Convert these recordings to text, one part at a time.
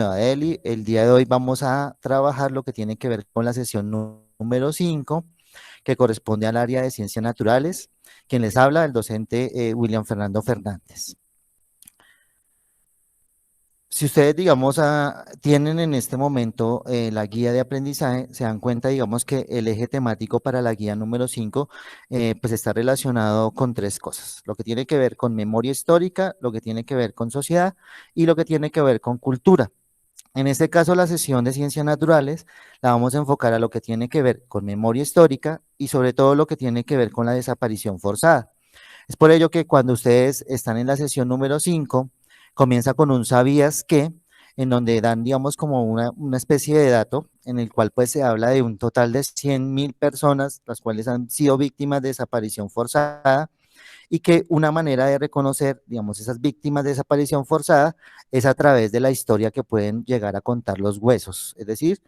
Eli. El día de hoy vamos a trabajar lo que tiene que ver con la sesión número 5, que corresponde al área de ciencias naturales. Quien les habla, el docente William Fernando Fernández. Si ustedes, digamos, tienen en este momento la guía de aprendizaje, se dan cuenta, digamos, que el eje temático para la guía número 5, pues está relacionado con tres cosas: lo que tiene que ver con memoria histórica, lo que tiene que ver con sociedad y lo que tiene que ver con cultura. En este caso, la sesión de ciencias naturales la vamos a enfocar a lo que tiene que ver con memoria histórica y sobre todo lo que tiene que ver con la desaparición forzada. Es por ello que cuando ustedes están en la sesión número 5, comienza con un ¿sabías qué?, en donde dan, digamos, como una especie de dato en el cual pues se habla de un total de 100.000 personas, las cuales han sido víctimas de desaparición forzada, y que una manera de reconocer, digamos, esas víctimas de desaparición forzada es a través de la historia que pueden llegar a contar los huesos, es decir,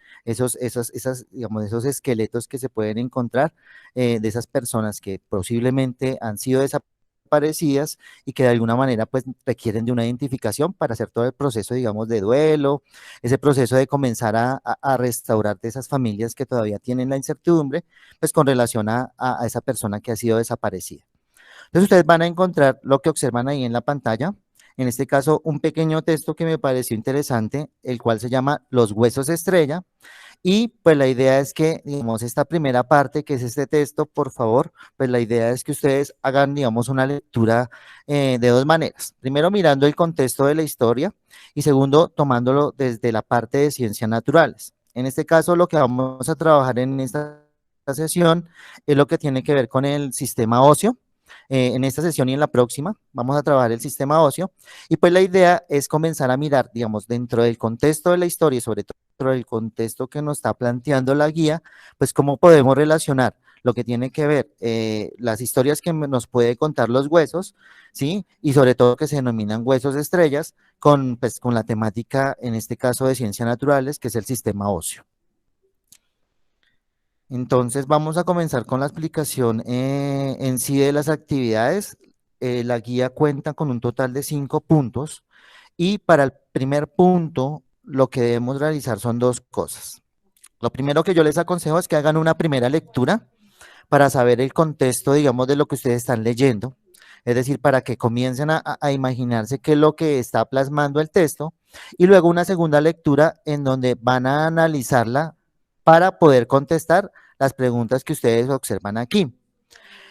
digamos, esos esqueletos que se pueden encontrar de esas personas que posiblemente han sido desaparecidas y que de alguna manera pues requieren de una identificación para hacer todo el proceso, digamos, de duelo, ese proceso de comenzar a restaurar de esas familias que todavía tienen la incertidumbre, pues con relación a esa persona que ha sido desaparecida. Entonces ustedes van a encontrar lo que observan ahí en la pantalla, en este caso un pequeño texto que me pareció interesante, el cual se llama Los huesos estrella, y pues la idea es que, digamos, esta primera parte, que es este texto, por favor, pues la idea es que ustedes hagan, digamos, una lectura de dos maneras. Primero, mirando el contexto de la historia y segundo, tomándolo desde la parte de ciencias naturales. En este caso, lo que vamos a trabajar en esta sesión es lo que tiene que ver con el sistema óseo. En esta sesión y en la próxima vamos a trabajar el sistema óseo y pues la idea es comenzar a mirar, digamos, dentro del contexto de la historia y sobre todo dentro del contexto que nos está planteando la guía, pues cómo podemos relacionar lo que tiene que ver las historias que nos puede contar los huesos, ¿sí? Y sobre todo que se denominan huesos estrellas pues, con la temática, en este caso de ciencias naturales, que es el sistema óseo. Entonces vamos a comenzar con la explicación en sí de las actividades. La guía cuenta con un total de 5 puntos y para el primer punto lo que debemos realizar son dos cosas. Lo primero que yo les aconsejo es que hagan una primera lectura para saber el contexto, digamos, de lo que ustedes están leyendo. Es decir, para que comiencen a imaginarse qué es lo que está plasmando el texto y luego una segunda lectura en donde van a analizarla para poder contestar las preguntas que ustedes observan aquí.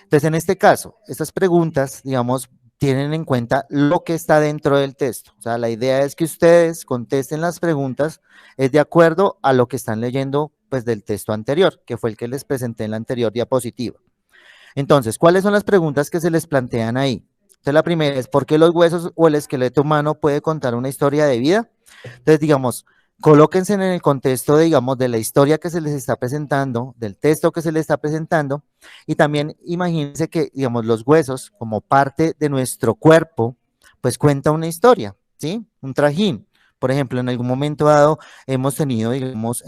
Entonces, en este caso, estas preguntas, digamos, tienen en cuenta lo que está dentro del texto. O sea, la idea es que ustedes contesten las preguntas es de acuerdo a lo que están leyendo pues del texto anterior, que fue el que les presenté en la anterior diapositiva. Entonces, ¿cuáles son las preguntas que se les plantean ahí? Entonces, la primera es, ¿por qué los huesos o el esqueleto humano puede contar una historia de vida? Entonces, digamos, colóquense en el contexto, digamos, de la historia que se les está presentando, del texto que se les está presentando, y también imagínense que, digamos, los huesos, como parte de nuestro cuerpo, pues cuenta una historia, ¿sí? Un trajín. Por ejemplo, en algún momento dado hemos tenido, digamos,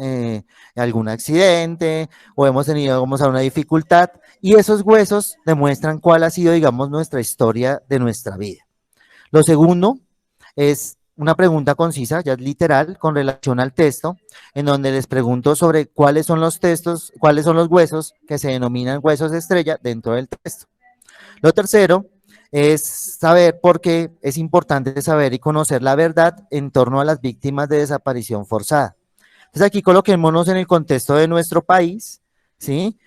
algún accidente o hemos tenido, digamos, alguna dificultad y esos huesos demuestran cuál ha sido, digamos, nuestra historia de nuestra vida. Lo segundo es una pregunta concisa, ya es literal, con relación al texto, en donde les pregunto sobre cuáles son los textos, cuáles son los huesos que se denominan huesos de estrella dentro del texto. Lo tercero es saber por qué es importante saber y conocer la verdad en torno a las víctimas de desaparición forzada. Entonces aquí coloquémonos en el contexto de nuestro país, ¿sí?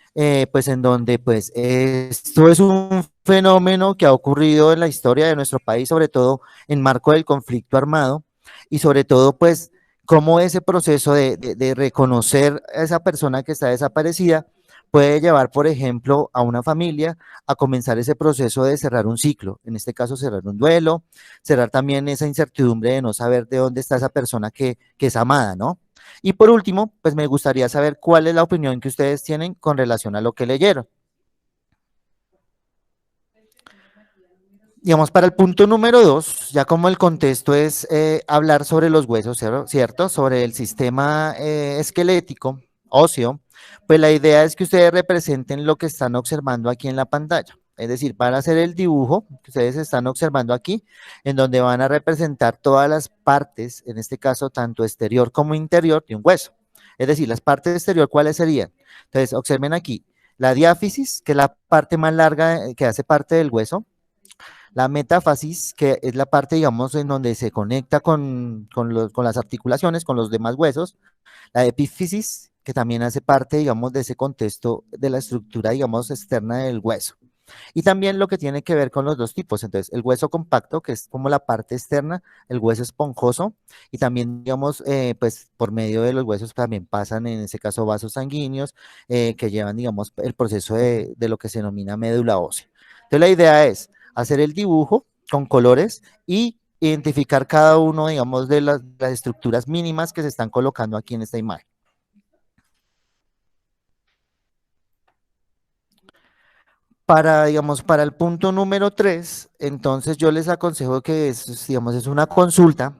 Pues en donde pues esto es un fenómeno que ha ocurrido en la historia de nuestro país, sobre todo en marco del conflicto armado y sobre todo pues cómo ese proceso de reconocer a esa persona que está desaparecida puede llevar, por ejemplo, a una familia a comenzar ese proceso de cerrar un ciclo, en este caso cerrar un duelo, cerrar también esa incertidumbre de no saber de dónde está esa persona que es amada, ¿no? Y por último, pues me gustaría saber cuál es la opinión que ustedes tienen con relación a lo que leyeron. Digamos, para el punto número 2, ya como el contexto es hablar sobre los huesos, ¿cierto? Sobre el sistema esquelético, óseo, pues la idea es que ustedes representen lo que están observando aquí en la pantalla. Es decir, van a hacer el dibujo que ustedes están observando aquí, en donde van a representar todas las partes, en este caso tanto exterior como interior de un hueso. Es decir, las partes exterior, ¿cuáles serían? Entonces, observen aquí, la diáfisis, que es la parte más larga que hace parte del hueso, la metáfasis, que es la parte, digamos, en donde se conecta con las articulaciones, con los demás huesos, la epífisis, que también hace parte, digamos, de ese contexto de la estructura, digamos, externa del hueso. Y también lo que tiene que ver con los dos tipos, entonces el hueso compacto, que es como la parte externa, el hueso esponjoso, y también, digamos, pues por medio de los huesos también pasan, en ese caso, vasos sanguíneos, que llevan, digamos, el proceso de lo que se denomina médula ósea. Entonces la idea es hacer el dibujo con colores y identificar cada uno, digamos, de las estructuras mínimas que se están colocando aquí en esta imagen. Para, digamos, para el punto número 3, entonces yo les aconsejo que es, digamos, es una consulta,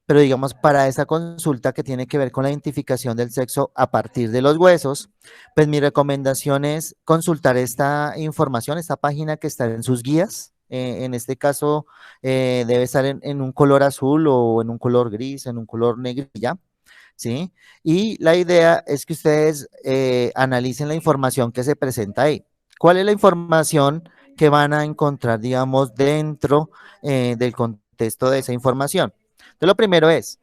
pero digamos, para esa consulta que tiene que ver con la identificación del sexo a partir de los huesos, pues mi recomendación es consultar esta información, esta página que está en sus guías. En este caso, debe estar en un color azul o en un color gris, en un color negrilla. ¿Sí? Y la idea es que ustedes analicen la información que se presenta ahí. ¿Cuál es la información que van a encontrar, digamos, dentro del contexto de esa información? Entonces, lo primero es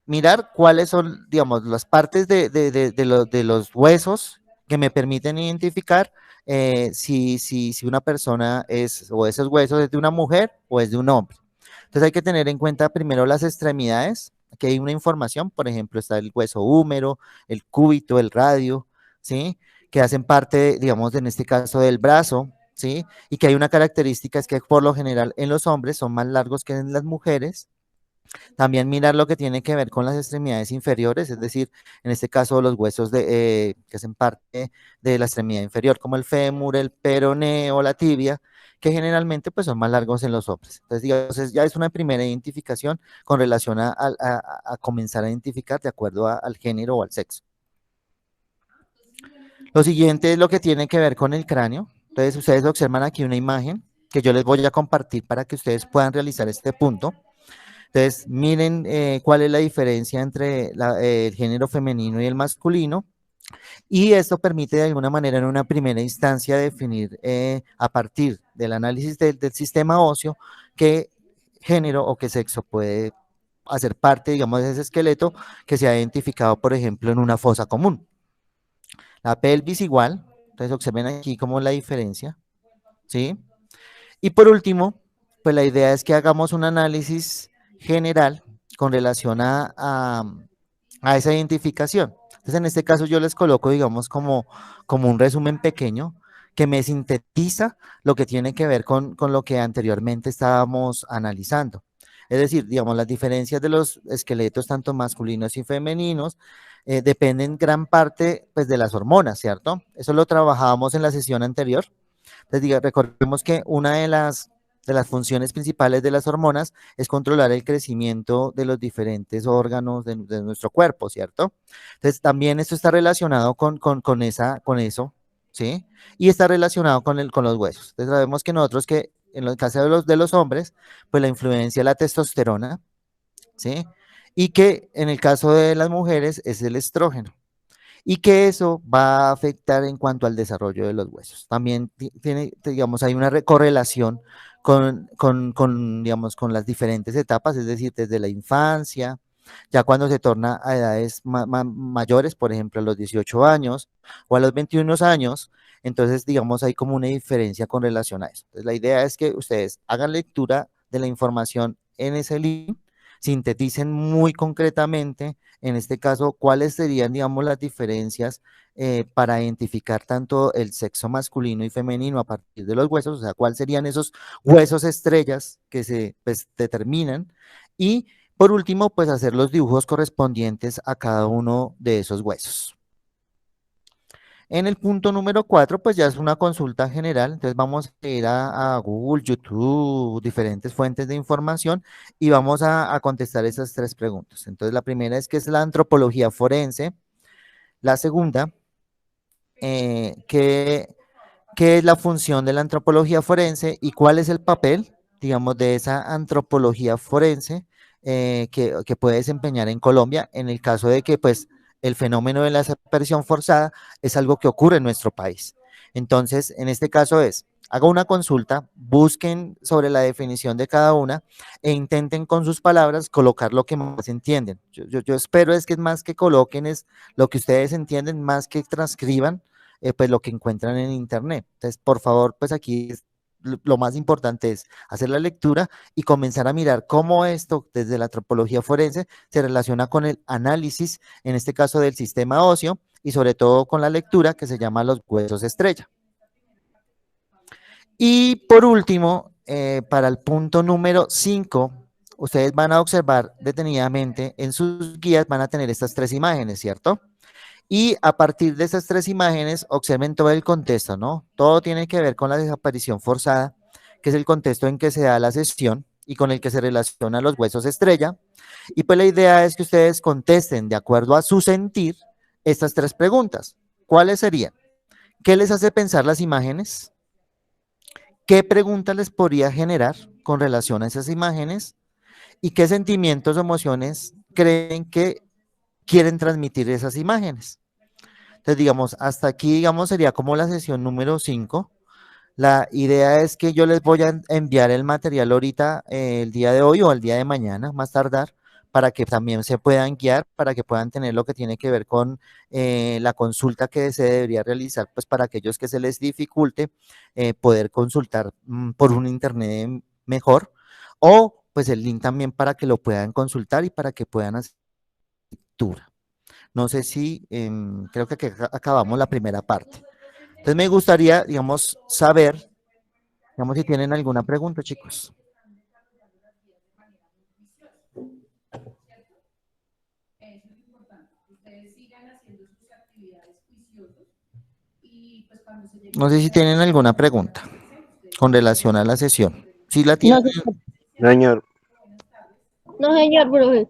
mirar cuáles son, digamos, las partes de los huesos que me permiten identificar si una persona es, o esos huesos es de una mujer o es de un hombre. Entonces hay que tener en cuenta primero las extremidades, que hay una información, por ejemplo, está el hueso húmero, el cúbito, el radio, ¿sí? Que hacen parte, digamos, en este caso del brazo, ¿sí? Y que hay una característica, es que por lo general en los hombres son más largos que en las mujeres. También mirar lo que tiene que ver con las extremidades inferiores, es decir, en este caso los huesos que hacen parte de la extremidad inferior, como el fémur, el peroné o la tibia, que generalmente pues, son más largos en los hombres. Entonces, digamos, ya es una primera identificación con relación a comenzar a identificar de acuerdo al género o al sexo. Lo siguiente es lo que tiene que ver con el cráneo. Entonces, ustedes observan aquí una imagen que yo les voy a compartir para que ustedes puedan realizar este punto. Entonces, miren cuál es la diferencia entre el género femenino y el masculino. Y esto permite de alguna manera en una primera instancia definir a partir del análisis del sistema óseo qué género o qué sexo puede hacer parte, digamos, de ese esqueleto que se ha identificado, por ejemplo, en una fosa común. La pelvis igual, entonces observen aquí como la diferencia, ¿sí? Y por último, pues la idea es que hagamos un análisis general con relación a esa identificación. Entonces, en este caso yo les coloco, digamos, como un resumen pequeño que me sintetiza lo que tiene que ver con lo que anteriormente estábamos analizando. Es decir, digamos, las diferencias de los esqueletos, tanto masculinos y femeninos, dependen gran parte pues, de las hormonas, ¿cierto? Eso lo trabajábamos en la sesión anterior. Entonces, recordemos que una de las funciones principales de las hormonas es controlar el crecimiento de los diferentes órganos de nuestro cuerpo, ¿cierto? Entonces, también esto está relacionado con eso, ¿sí? Y está relacionado con los huesos. Entonces, sabemos que nosotros que en el caso de los hombres, pues la influencia de la testosterona, ¿sí? Y que en el caso de las mujeres es el estrógeno y que eso va a afectar en cuanto al desarrollo de los huesos. También tiene, digamos, hay una correlación digamos, con las diferentes etapas, es decir, desde la infancia, ya cuando se torna a edades mayores, por ejemplo, a los 18 años o a los 21 años, entonces, digamos, hay como una diferencia con relación a eso. Entonces, la idea es que ustedes hagan lectura de la información en ese link, sinteticen muy concretamente en este caso, ¿cuáles serían, digamos, las diferencias para identificar tanto el sexo masculino y femenino a partir de los huesos? O sea, ¿cuáles serían esos huesos estrellas que se pues, determinan? Y por último, pues hacer los dibujos correspondientes a cada uno de esos huesos. En el punto número 4, pues ya es una consulta general, entonces vamos a ir a Google, YouTube, diferentes fuentes de información y vamos a contestar esas tres preguntas. Entonces la primera es, ¿qué es la antropología forense? La segunda, ¿qué qué es la función de la antropología forense y cuál es el papel, digamos, de esa antropología forense que puede desempeñar en Colombia en el caso de que, pues, el fenómeno de la desaparición forzada es algo que ocurre en nuestro país. Entonces, en este caso es, haga una consulta, busquen sobre la definición de cada una e intenten con sus palabras colocar lo que más entienden. Yo espero es que más que coloquen es lo que ustedes entienden, más que transcriban pues lo que encuentran en internet. Entonces, por favor, pues aquí lo más importante es hacer la lectura y comenzar a mirar cómo esto desde la antropología forense se relaciona con el análisis, en este caso del sistema óseo, y sobre todo con la lectura que se llama los huesos estrella. Y por último, para el punto número 5, ustedes van a observar detenidamente en sus guías, van a tener estas 3 imágenes, ¿cierto? Y a partir de esas 3 imágenes, observen todo el contexto, ¿no? Todo tiene que ver con la desaparición forzada, que es el contexto en que se da la sesión y con el que se relacionan los huesos estrella. Y pues la idea es que ustedes contesten de acuerdo a su sentir estas 3 preguntas. ¿Cuáles serían? ¿Qué les hace pensar las imágenes? ¿Qué preguntas les podría generar con relación a esas imágenes? ¿Y qué sentimientos o emociones creen que quieren transmitir esas imágenes? Entonces, digamos, hasta aquí, digamos, sería como la sesión número 5. La idea es que yo les voy a enviar el material ahorita, el día de hoy o el día de mañana, más tardar, para que también se puedan guiar, para que puedan tener lo que tiene que ver con la consulta que se debería realizar, pues para aquellos que se les dificulte poder consultar por un internet mejor, o pues el link también para que lo puedan consultar y para que puedan hacer lectura. No sé si, creo que acabamos la primera parte. Entonces me gustaría, digamos, saber, digamos, si tienen alguna pregunta, chicos. No sé si tienen alguna pregunta con relación a la sesión. Si la No, tienen, señor. No, señor. No, señor, profe.